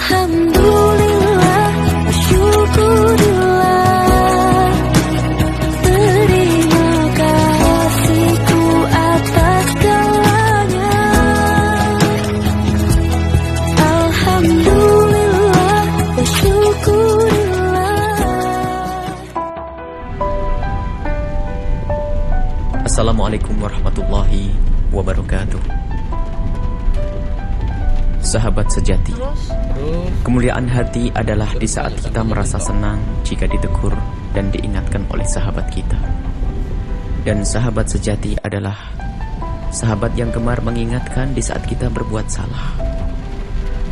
Alhamdulillah, syukurillah, terima kasihku atas segalanya. Alhamdulillah, syukurillah. Assalamualaikum warahmatullahi wabarakatuh. Sahabat sejati, kemuliaan hati adalah di saat kita merasa senang jika ditegur dan diingatkan oleh sahabat kita. Dan sahabat sejati adalah sahabat yang gemar mengingatkan di saat kita berbuat salah.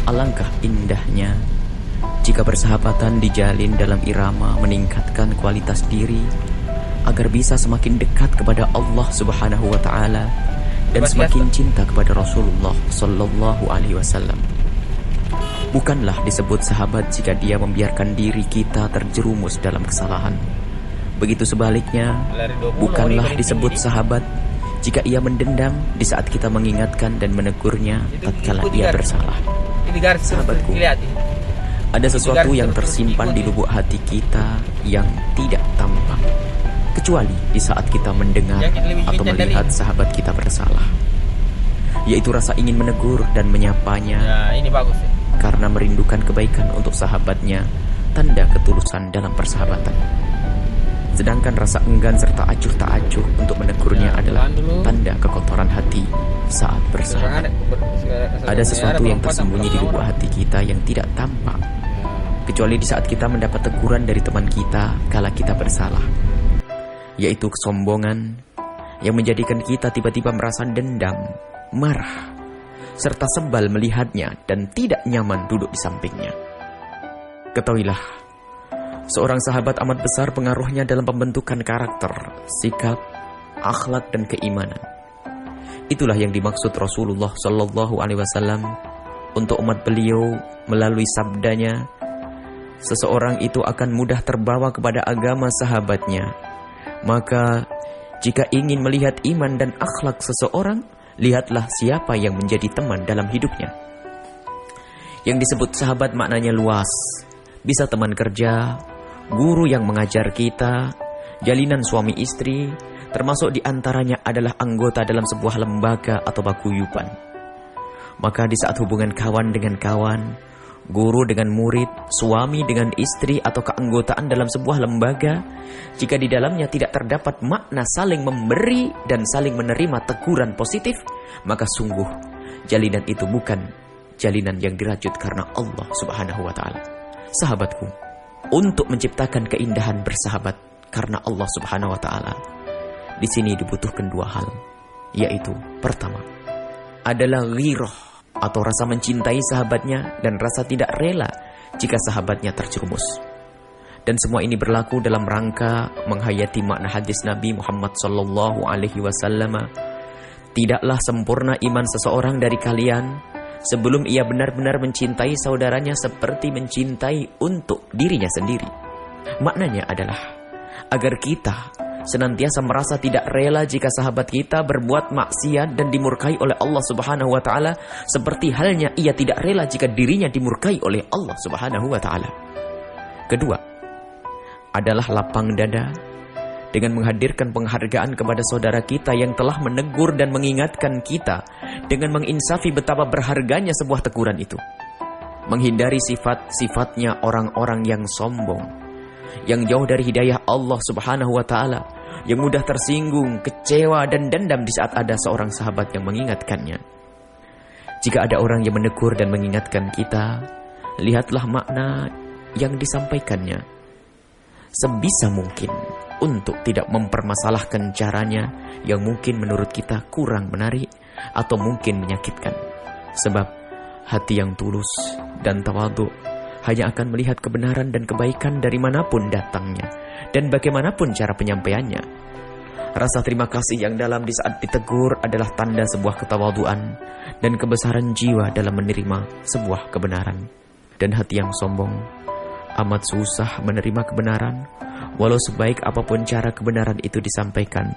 Alangkah indahnya jika persahabatan dijalin dalam irama meningkatkan kualitas diri agar bisa semakin dekat kepada Allah Subhanahu wa Ta'ala dan semakin cinta kepada Rasulullah Sallallahu Alaihi Wasallam. Bukanlah disebut sahabat jika dia membiarkan diri kita terjerumus dalam kesalahan. Begitu sebaliknya, bukanlah disebut sahabat jika ia mendendam di saat kita mengingatkan dan menegurnya tatkala ia bersalah. Sahabatku, ada sesuatu yang tersimpan di lubuk hati kita yang tidak tampak, kecuali di saat kita mendengar atau melihat sahabat kita bersalah, yaitu rasa ingin menegur dan menyapanya. Ini bagus ya. Karena merindukan kebaikan untuk sahabatnya, tanda ketulusan dalam persahabatan. Sedangkan rasa enggan serta acuh tak acuh untuk menegurnya adalah tanda kekotoran hati saat bersahabat. Ada sesuatu yang tersembunyi di lubuk hati kita yang tidak tampak, kecuali di saat kita mendapat teguran dari teman kita kala kita bersalah, yaitu kesombongan yang menjadikan kita tiba-tiba merasa dendam, marah, serta sebal melihatnya dan tidak nyaman duduk di sampingnya. Ketahuilah, seorang sahabat amat besar pengaruhnya dalam pembentukan karakter, sikap, akhlak dan keimanan. Itulah yang dimaksud Rasulullah Sallallahu Alaihi Wasallam untuk umat beliau melalui sabdanya, seseorang itu akan mudah terbawa kepada agama sahabatnya. Maka jika ingin melihat iman dan akhlak seseorang, lihatlah siapa yang menjadi teman dalam hidupnya. Yang disebut sahabat maknanya luas. Bisa teman kerja, guru yang mengajar kita, jalinan suami istri, termasuk diantaranya adalah anggota dalam sebuah lembaga atau paguyuban. Maka di saat hubungan kawan dengan kawan, guru dengan murid, suami dengan istri, atau keanggotaan dalam sebuah lembaga, jika di dalamnya tidak terdapat makna saling memberi dan saling menerima teguran positif, maka sungguh jalinan itu bukan jalinan yang dirajut karena Allah Subhanahu wa Ta'ala. Sahabatku, untuk menciptakan keindahan bersahabat karena Allah Subhanahu wa Ta'ala, di sini dibutuhkan dua hal, yaitu pertama adalah ghirah atau rasa mencintai sahabatnya dan rasa tidak rela jika sahabatnya terjerumus. Dan semua ini berlaku dalam rangka menghayati makna hadis Nabi Muhammad Sallallahu Alaihi Wasallam. Tidaklah sempurna iman seseorang dari kalian sebelum ia benar-benar mencintai saudaranya seperti mencintai untuk dirinya sendiri. Maknanya adalah agar kita senantiasa merasa tidak rela jika sahabat kita berbuat maksiat dan dimurkai oleh Allah Subhanahu wa Ta'ala, seperti halnya ia tidak rela jika dirinya dimurkai oleh Allah Subhanahu wa Ta'ala. Kedua adalah lapang dada dengan menghadirkan penghargaan kepada saudara kita yang telah menegur dan mengingatkan kita, dengan menginsafi betapa berharganya sebuah teguran itu. Menghindari sifat-sifatnya orang-orang yang sombong, yang jauh dari hidayah Allah Subhanahu wa Ta'ala, yang mudah tersinggung, kecewa dan dendam di saat ada seorang sahabat yang mengingatkannya. Jika ada orang yang menegur dan mengingatkan kita, lihatlah makna yang disampaikannya. Sebisa mungkin untuk tidak mempermasalahkan caranya yang mungkin menurut kita kurang menarik atau mungkin menyakitkan. Sebab hati yang tulus dan tawadhu hanya akan melihat kebenaran dan kebaikan dari manapun datangnya dan bagaimanapun cara penyampaiannya. Rasa terima kasih yang dalam di saat ditegur adalah tanda sebuah ketawaduan dan kebesaran jiwa dalam menerima sebuah kebenaran. Dan hati yang sombong amat susah menerima kebenaran, walau sebaik apapun cara kebenaran itu disampaikan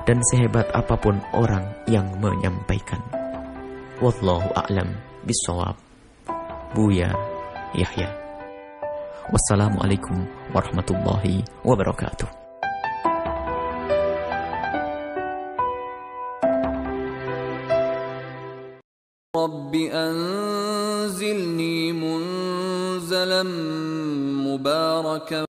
dan sehebat apapun orang yang menyampaikan. Wallahu a'lam bishawab. Buya Yahya. Wassalamualaikum warahmatullahi wabarakatuh. رب أنزلني منزلا مباركا